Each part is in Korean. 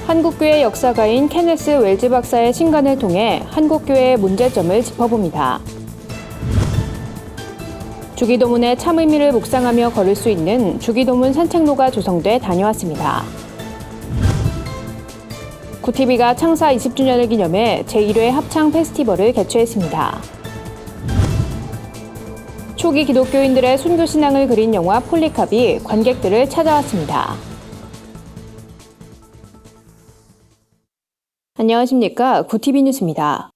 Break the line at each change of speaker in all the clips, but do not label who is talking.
한국교회 역사가인 케네스 웰즈 박사의 신간을 통해 한국교회의 문제점을 짚어봅니다. 주기도문의 참 의미를 묵상하며 걸을 수 있는 주기도문 산책로가 조성돼 다녀왔습니다. 구티비가 창사 20주년을 기념해 제1회 합창 페스티벌을 개최했습니다. 초기 기독교인들의 순교 신앙을 그린 영화 폴리캅이 관객들을 찾아왔습니다. 안녕하십니까? 구티비 뉴스입니다.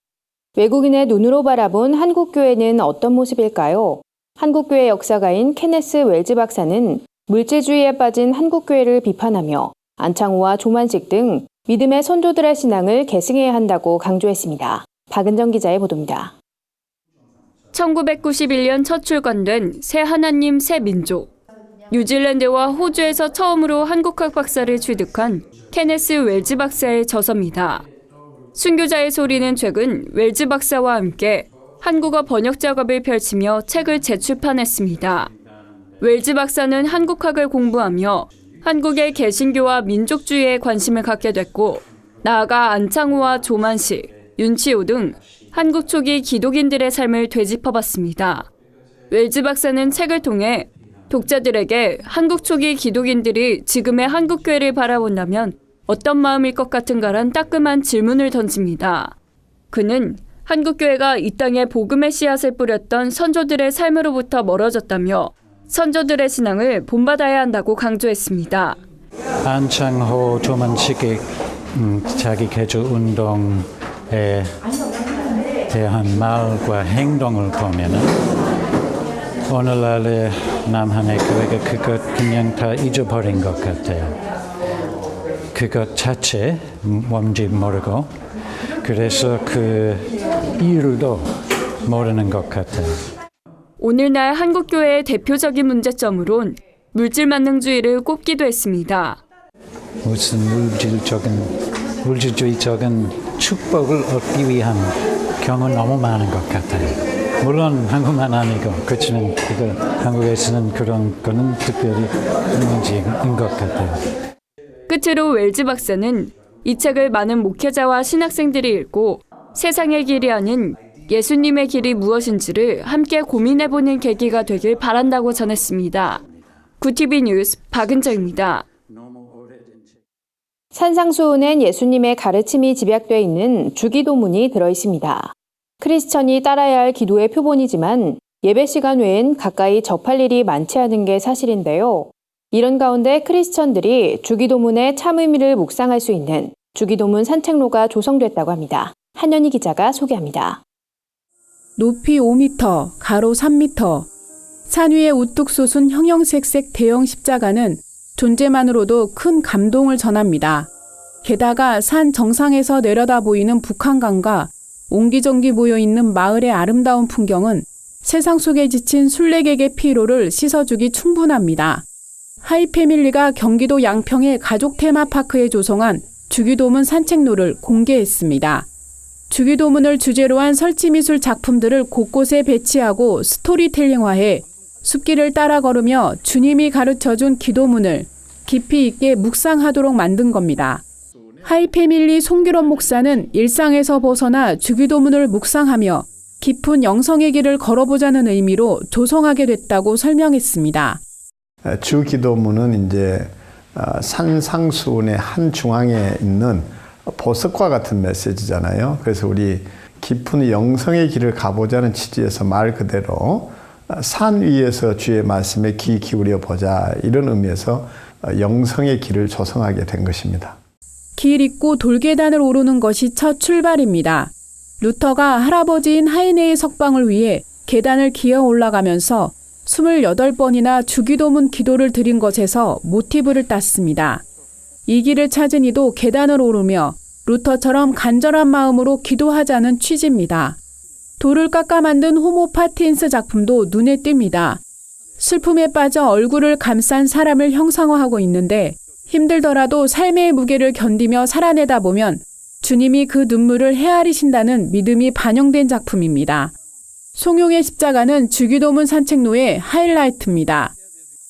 외국인의 눈으로 바라본 한국교회는 어떤 모습일까요? 한국교회 역사가인 케네스 웰즈 박사는 물질주의에 빠진 한국교회를 비판하며 안창호와 조만식 등 믿음의 선조들의 신앙을 계승해야 한다고 강조했습니다. 박은정 기자의 보도입니다.
1991년 첫 출간된 새 하나님 새 민족. 뉴질랜드와 호주에서 처음으로 한국학 박사를 취득한 케네스 웰즈 박사의 저서입니다. 순교자의 소리는 최근 웰즈 박사와 함께 한국어 번역 작업을 펼치며 책을 재출판했습니다. 웰즈 박사는 한국학을 공부하며 한국의 개신교와 민족주의에 관심을 갖게 됐고, 나아가 안창호와 조만식, 윤치호 등 한국 초기 기독인들의 삶을 되짚어봤습니다. 웰즈 박사는 책을 통해 독자들에게 한국 초기 기독인들이 지금의 한국교회를 바라본다면 어떤 마음일 것 같은가란 따끔한 질문을 던집니다. 그는 한국교회가 이 땅에 복음의 씨앗을 뿌렸던 선조들의 삶으로부터 멀어졌다며 선조들의 신앙을 본받아야 한다고 강조했습니다.
안창호 조만식의 자기 개조 운동에 대한 말과 행동을 보면은 오늘날의 남한의 교회가 그것 그냥 다 잊어버린 것 같아요. 그것 자체 뭔지 모르고 그래서 그 이유도 모르는 것 같아요.
오늘날 한국교회의 대표적인 문제점으론 물질 만능주의를 꼽기도 했습니다.
무슨 물질주의적인 축복을 얻기 위한 경우는 너무 많은 것 같아요. 물론 한국만 아니고 그렇지만 한국에서는 그런 거는 특별히 문제인 것 같아요.
끝으로 웰즈 박사는 이 책을 많은 목회자와 신학생들이 읽고 세상의 길이 아닌 예수님의 길이 무엇인지를 함께 고민해보는 계기가 되길 바란다고 전했습니다. 구티비 뉴스 박은정입니다.
산상수훈엔 예수님의 가르침이 집약되어 있는 주기도문이 들어있습니다. 크리스천이 따라야 할 기도의 표본이지만 예배 시간 외엔 가까이 접할 일이 많지 않은 게 사실인데요. 이런 가운데 크리스천들이 주기도문의 참 의미를 묵상할 수 있는 주기도문 산책로가 조성됐다고 합니다. 한연희 기자가 소개합니다.
높이 5m, 가로 3m, 산 위에 우뚝 솟은 형형색색 대형 십자가는 존재만으로도 큰 감동을 전합니다. 게다가 산 정상에서 내려다 보이는 북한강과 옹기종기 모여있는 마을의 아름다운 풍경은 세상 속에 지친 순례객의 피로를 씻어주기 충분합니다. 하이패밀리가 경기도 양평의 가족 테마파크에 조성한 주기도문 산책로를 공개했습니다. 주기도문을 주제로 한 설치미술 작품들을 곳곳에 배치하고 스토리텔링화해 숲길을 따라 걸으며 주님이 가르쳐준 기도문을 깊이 있게 묵상하도록 만든 겁니다. 하이패밀리 송규런 목사는 일상에서 벗어나 주기도문을 묵상하며 깊은 영성의 길을 걸어보자는 의미로 조성하게 됐다고 설명했습니다.
주기도문은 이제 산상수훈의 한 중앙에 있는 보석과 같은 메시지잖아요. 그래서 우리 깊은 영성의 길을 가보자는 취지에서 말 그대로 산 위에서 주의 말씀에 귀 기울여 보자, 이런 의미에서 영성의 길을 조성하게 된 것입니다.
길 있고 돌계단을 오르는 것이 첫 출발입니다. 루터가 할아버지인 하이네의 석방을 위해 계단을 기어 올라가면서 28번이나 주기도문 기도를 드린 것에서 모티브를 땄습니다. 이 길을 찾은 이도 계단을 오르며 루터처럼 간절한 마음으로 기도하자는 취지입니다. 돌을 깎아 만든 호모 파티엔스 작품도 눈에 띕니다. 슬픔에 빠져 얼굴을 감싼 사람을 형상화하고 있는데 힘들더라도 삶의 무게를 견디며 살아내다 보면 주님이 그 눈물을 헤아리신다는 믿음이 반영된 작품입니다. 송용의 십자가는 주기도문 산책로의 하이라이트입니다.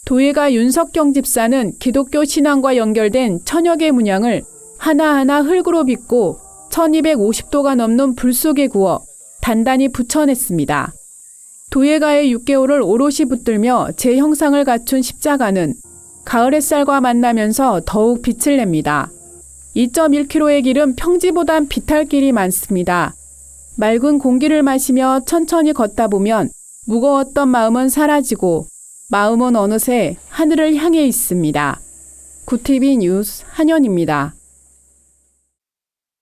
도예가 윤석경 집사는 기독교 신앙과 연결된 천여 개 문양을 하나하나 흙으로 빚고 1250도가 넘는 불 속에 구워 단단히 붙여냈습니다. 도예가의 6개월을 오롯이 붙들며 제 형상을 갖춘 십자가는 가을 햇살과 만나면서 더욱 빛을 냅니다. 2.1km의 길은 평지보단 비탈길이 많습니다. 맑은 공기를 마시며 천천히 걷다 보면 무거웠던 마음은 사라지고 마음은 어느새 하늘을 향해 있습니다. 구티비 뉴스 한현입니다.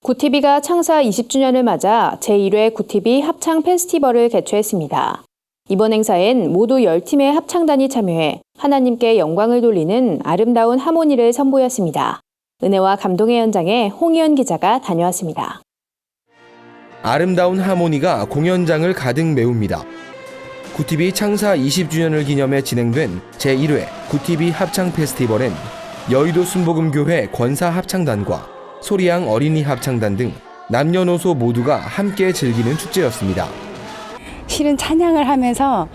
구티비가 창사 20주년을 맞아 제1회 구티비 합창 페스티벌을 개최했습니다. 이번 행사엔 모두 10팀의 합창단이 참여해 하나님께 영광을 돌리는 아름다운 하모니를 선보였습니다. 은혜와 감동의 현장에 홍희연 기자가 다녀왔습니다.
아름다운 하모니가 공연장을 가득 메웁니다. 구티비 창사 20주년을 기념해 진행된 제1회 구티비 합창 페스티벌엔 여의도 순복음교회 권사 합창단과 소리양 어린이 합창단 등 남녀노소 모두가 함께 즐기는 축제였습니다.
실은 찬양을 하면서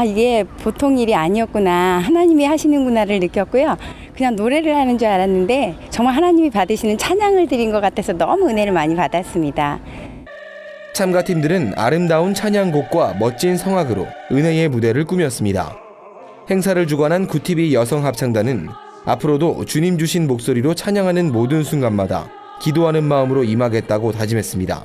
이게 보통 일이 아니었구나, 하나님이 하시는구나를 느꼈고요. 그냥 노래를 하는 줄 알았는데 정말 하나님이 받으시는 찬양을 드린 것 같아서 너무 은혜를 많이 받았습니다.
참가팀들은 아름다운 찬양곡과 멋진 성악으로 은혜의 무대를 꾸몄습니다. 행사를 주관한 구티비 여성 합창단은 앞으로도 주님 주신 목소리로 찬양하는 모든 순간마다 기도하는 마음으로 임하겠다고 다짐했습니다.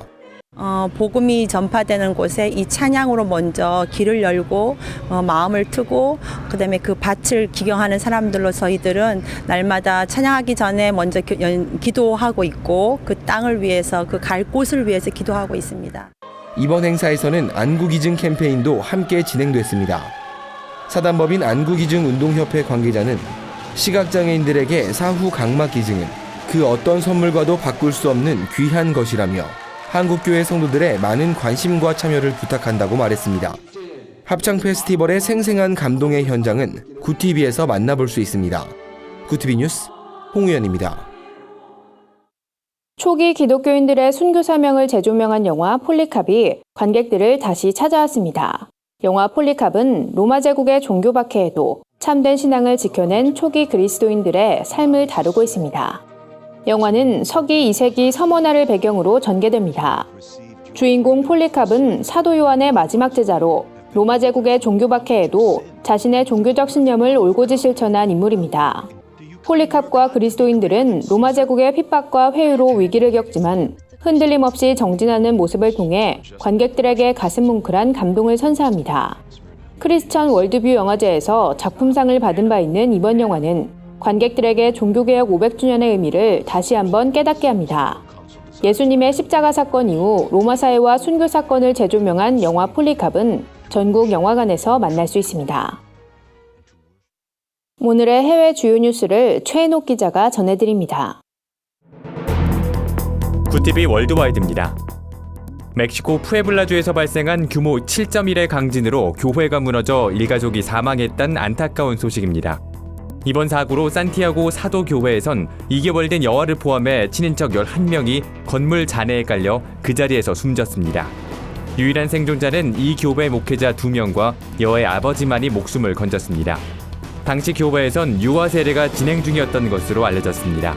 복음이 전파되는 곳에 이 찬양으로 먼저 길을 열고 마음을 트고, 그다음에 그 밭을 기경하는 사람들로 저희들은 날마다 찬양하기 전에 먼저 기도하고 있고, 그 땅을 위해서, 그 갈 곳을 위해서 기도하고 있습니다.
이번 행사에서는 안구기증 캠페인도 함께 진행됐습니다. 사단법인 안구기증 운동협회 관계자는 시각장애인들에게 사후 각막 기증은 그 어떤 선물과도 바꿀 수 없는 귀한 것이라며 한국교회 성도들의 많은 관심과 참여를 부탁한다고 말했습니다. 합창 페스티벌의 생생한 감동의 현장은 구티비에서 만나볼 수 있습니다. 구티비 뉴스 홍우연입니다.
초기 기독교인들의 순교 사명을 재조명한 영화 폴리캅이 관객들을 다시 찾아왔습니다. 영화 폴리캅은 로마 제국의 종교 박해에도 참된 신앙을 지켜낸 초기 그리스도인들의 삶을 다루고 있습니다. 영화는 서기 2세기 서머나를 배경으로 전개됩니다. 주인공 폴리캅은 사도 요한의 마지막 제자로 로마 제국의 종교 박해에도 자신의 종교적 신념을 올곧이 실천한 인물입니다. 폴리캅과 그리스도인들은 로마 제국의 핍박과 회유로 위기를 겪지만 흔들림 없이 정진하는 모습을 통해 관객들에게 가슴 뭉클한 감동을 선사합니다. 크리스천 월드뷰 영화제에서 작품상을 받은 바 있는 이번 영화는 관객들에게 종교개혁 500주년의 의미를 다시 한번 깨닫게 합니다. 예수님의 십자가 사건 이후 로마 사회와 순교 사건을 재조명한 영화 폴리캅은 전국 영화관에서 만날 수 있습니다. 오늘의 해외 주요 뉴스를 최인옥 기자가 전해드립니다.
구티비 월드와이드입니다. 멕시코 푸에블라주에서 발생한 규모 7.1의 강진으로 교회가 무너져 일가족이 사망했다는 안타까운 소식입니다. 이번 사고로 산티아고 사도교회에선 2개월 된 여아를 포함해 친인척 11명이 건물 잔해에 깔려 그 자리에서 숨졌습니다. 유일한 생존자는 이 교회 목회자 2명과 여아의 아버지만이 목숨을 건졌습니다. 당시 교회에선 유아 세례가 진행 중이었던 것으로 알려졌습니다.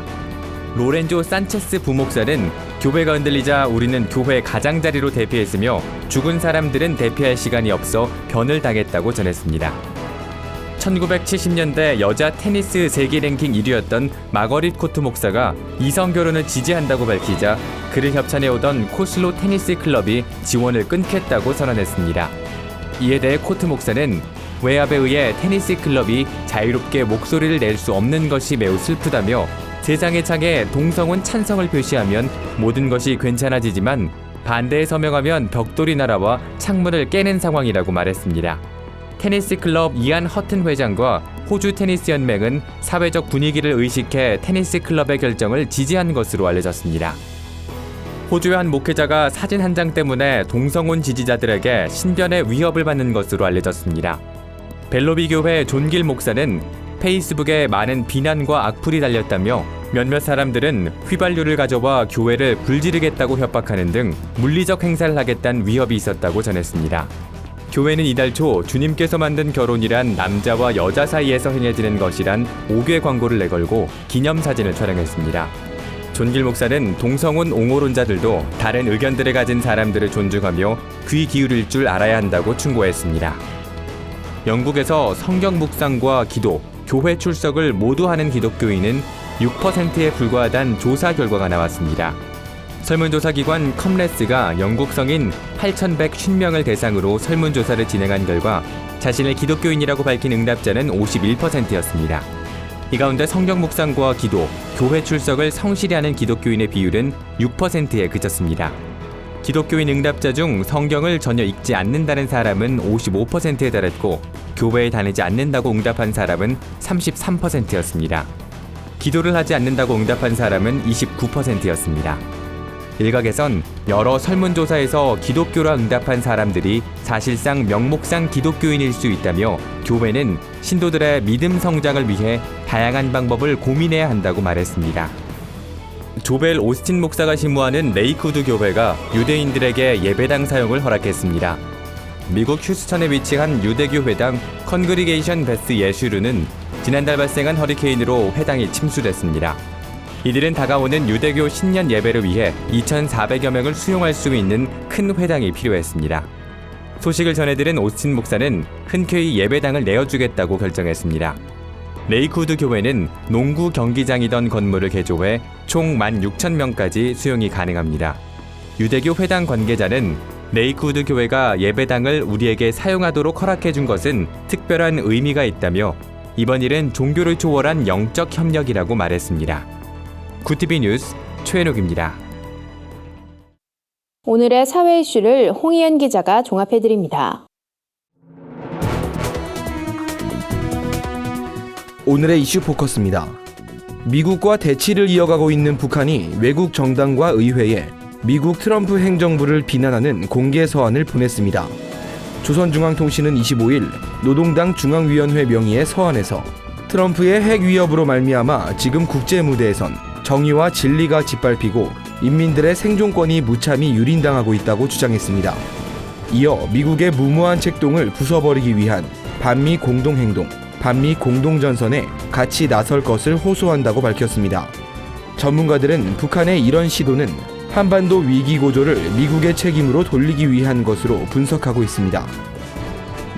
로렌조 산체스 부목사는 교회가 흔들리자 우리는 교회 가장자리로 대피했으며 죽은 사람들은 대피할 시간이 없어 변을 당했다고 전했습니다. 1970년대 여자 테니스 세계 랭킹 1위였던 마거릿 코트 목사가 이성 결혼을 지지한다고 밝히자 그를 협찬해오던 코슬로 테니스 클럽이 지원을 끊겠다고 선언했습니다. 이에 대해 코트 목사는 외압에 의해 테니스 클럽이 자유롭게 목소리를 낼 수 없는 것이 매우 슬프다며 세상의 창에 동성혼 찬성을 표시하면 모든 것이 괜찮아지지만 반대에 서명하면 벽돌이 날아와 창문을 깨는 상황이라고 말했습니다. 테니스 클럽 이안 허튼 회장과 호주 테니스 연맹은 사회적 분위기를 의식해 테니스 클럽의 결정을 지지한 것으로 알려졌습니다. 호주의 한 목회자가 사진 한 장 때문에 동성혼 지지자들에게 신변의 위협을 받는 것으로 알려졌습니다. 벨로비 교회 존길 목사는 페이스북에 많은 비난과 악플이 달렸다며 몇몇 사람들은 휘발유를 가져와 교회를 불지르겠다고 협박하는 등 물리적 행사를 하겠다는 위협이 있었다고 전했습니다. 교회는 이달 초 주님께서 만든 결혼이란 남자와 여자 사이에서 행해지는 것이란 5개 광고를 내걸고 기념사진을 촬영했습니다. 존길 목사는 동성혼 옹호론자들도 다른 의견들을 가진 사람들을 존중하며 귀 기울일 줄 알아야 한다고 충고했습니다. 영국에서 성경 묵상과 기도, 교회 출석을 모두 하는 기독교인은 6%에 불과하다는 조사 결과가 나왔습니다. 설문조사기관 컴레스가 영국 성인 8,150명을 대상으로 설문조사를 진행한 결과 자신을 기독교인이라고 밝힌 응답자는 51%였습니다. 이 가운데 성경 묵상과 기도, 교회 출석을 성실히 하는 기독교인의 비율은 6%에 그쳤습니다. 기독교인 응답자 중 성경을 전혀 읽지 않는다는 사람은 55%에 달했고 교회에 다니지 않는다고 응답한 사람은 33%였습니다. 기도를 하지 않는다고 응답한 사람은 29%였습니다. 일각에선 여러 설문조사에서 기독교라 응답한 사람들이 사실상 명목상 기독교인일 수 있다며 교회는 신도들의 믿음 성장을 위해 다양한 방법을 고민해야 한다고 말했습니다. 조벨 오스틴 목사가 심무하는 레이크우드 교회가 유대인들에게 예배당 사용을 허락했습니다. 미국 휴스턴에 위치한 유대교 회당 컨그리게이션 베스 예슈르는 지난달 발생한 허리케인으로 회당이 침수됐습니다. 이들은 다가오는 유대교 신년 예배를 위해 2,400여 명을 수용할 수 있는 큰 회당이 필요했습니다. 소식을 전해들은 오스틴 목사는 흔쾌히 예배당을 내어주겠다고 결정했습니다. 레이크우드 교회는 농구 경기장이던 건물을 개조해 총 16,000명까지 수용이 가능합니다. 유대교 회당 관계자는 레이크우드 교회가 예배당을 우리에게 사용하도록 허락해 준 것은 특별한 의미가 있다며 이번 일은 종교를 초월한 영적 협력이라고 말했습니다. 구티비 뉴스 최현욱입니다.
오늘의 사회 이슈를 홍희연 기자가 종합해드립니다.
오늘의 이슈 포커스입니다. 미국과 대치를 이어가고 있는 북한이 외국 정당과 의회에 미국 트럼프 행정부를 비난하는 공개 서한을 보냈습니다. 조선중앙통신은 25일 노동당 중앙위원회 명의의 서한에서 트럼프의 핵 위협으로 말미암아 지금 국제 무대에선 정의와 진리가 짓밟히고 인민들의 생존권이 무참히 유린당하고 있다고 주장했습니다. 이어 미국의 무모한 책동을 부숴버리기 위한 반미 공동행동, 반미 공동전선에 같이 나설 것을 호소한다고 밝혔습니다. 전문가들은 북한의 이런 시도는 한반도 위기 고조를 미국의 책임으로 돌리기 위한 것으로 분석하고 있습니다.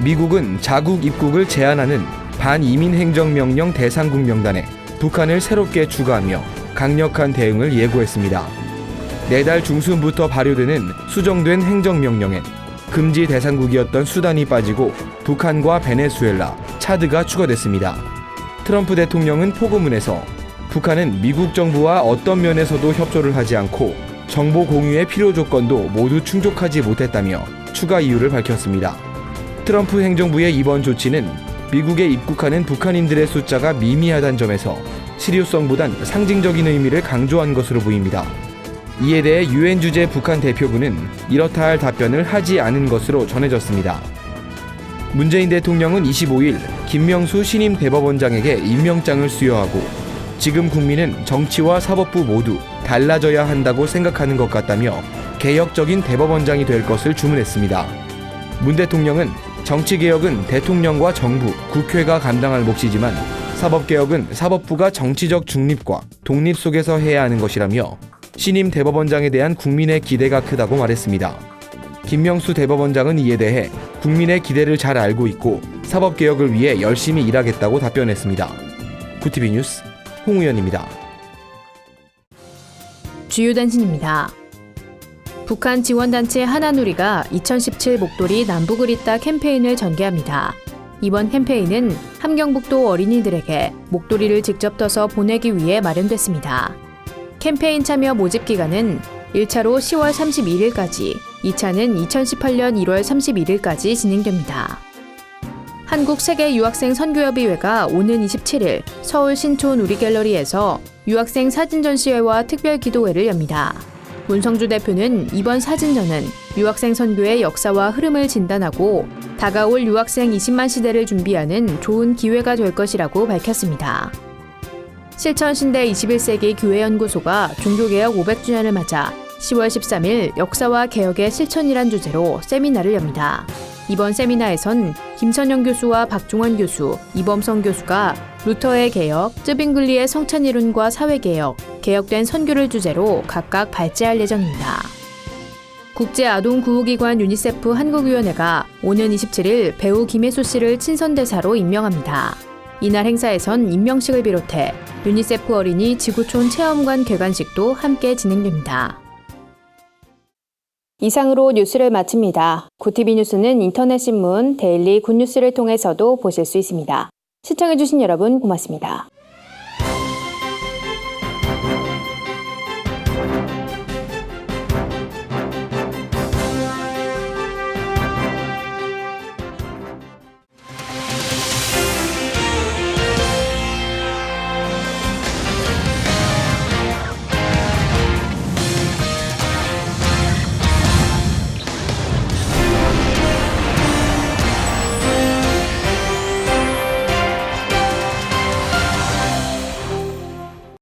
미국은 자국 입국을 제한하는 반이민 행정명령 대상국 명단에 북한을 새롭게 추가하며 강력한 대응을 예고했습니다. 내달 중순부터 발효되는 수정된 행정명령엔 금지 대상국이었던 수단이 빠지고 북한과 베네수엘라, 차드가 추가됐습니다. 트럼프 대통령은 포고문에서 북한은 미국 정부와 어떤 면에서도 협조를 하지 않고 정보 공유의 필요 조건도 모두 충족하지 못했다며 추가 이유를 밝혔습니다. 트럼프 행정부의 이번 조치는 미국에 입국하는 북한인들의 숫자가 미미하다는 점에서 실효성보단 상징적인 의미를 강조한 것으로 보입니다. 이에 대해 유엔 주재 북한 대표부는 이렇다 할 답변을 하지 않은 것으로 전해졌습니다. 문재인 대통령은 25일 김명수 신임 대법원장에게 임명장을 수여하고 지금 국민은 정치와 사법부 모두 달라져야 한다고 생각하는 것 같다며 개혁적인 대법원장이 될 것을 주문했습니다. 문 대통령은 정치개혁은 대통령과 정부, 국회가 감당할 몫이지만 사법개혁은 사법부가 정치적 중립과 독립 속에서 해야 하는 것이라며 신임 대법원장에 대한 국민의 기대가 크다고 말했습니다. 김명수 대법원장은 이에 대해 국민의 기대를 잘 알고 있고 사법개혁을 위해 열심히 일하겠다고 답변했습니다. 구티비 뉴스 홍우연입니다.
주요 단신입니다. 북한 지원단체 하나누리가 2017 목도리 남북을 잇다 캠페인을 전개합니다. 이번 캠페인은 함경북도 어린이들에게 목도리를 직접 떠서 보내기 위해 마련됐습니다. 캠페인 참여 모집 기간은 1차로 10월 31일까지, 2차는 2018년 1월 31일까지 진행됩니다. 한국세계유학생 선교협의회가 오는 27일 서울 신촌 우리갤러리에서 유학생 사진 전시회와 특별 기도회를 엽니다. 문성주 대표는 이번 사진전은 유학생 선교의 역사와 흐름을 진단하고 다가올 유학생 20만 시대를 준비하는 좋은 기회가 될 것이라고 밝혔습니다. 실천신대 21세기 교회연구소가 종교개혁 500주년을 맞아 10월 13일 역사와 개혁의 실천이란 주제로 세미나를 엽니다. 이번 세미나에선 김선영 교수와 박종원 교수, 이범성 교수가 루터의 개혁, 쯔빙글리의 성찬 이론과 사회개혁, 개혁된 선교를 주제로 각각 발제할 예정입니다. 국제아동구호기관 유니세프 한국위원회가 오는 27일 배우 김혜수 씨를 친선대사로 임명합니다. 이날 행사에선 임명식을 비롯해 유니세프 어린이 지구촌 체험관 개관식도 함께 진행됩니다. 이상으로 뉴스를 마칩니다. 구티비 뉴스는 인터넷 신문 데일리 굿뉴스를 통해서도 보실 수 있습니다. 시청해주신 여러분 고맙습니다.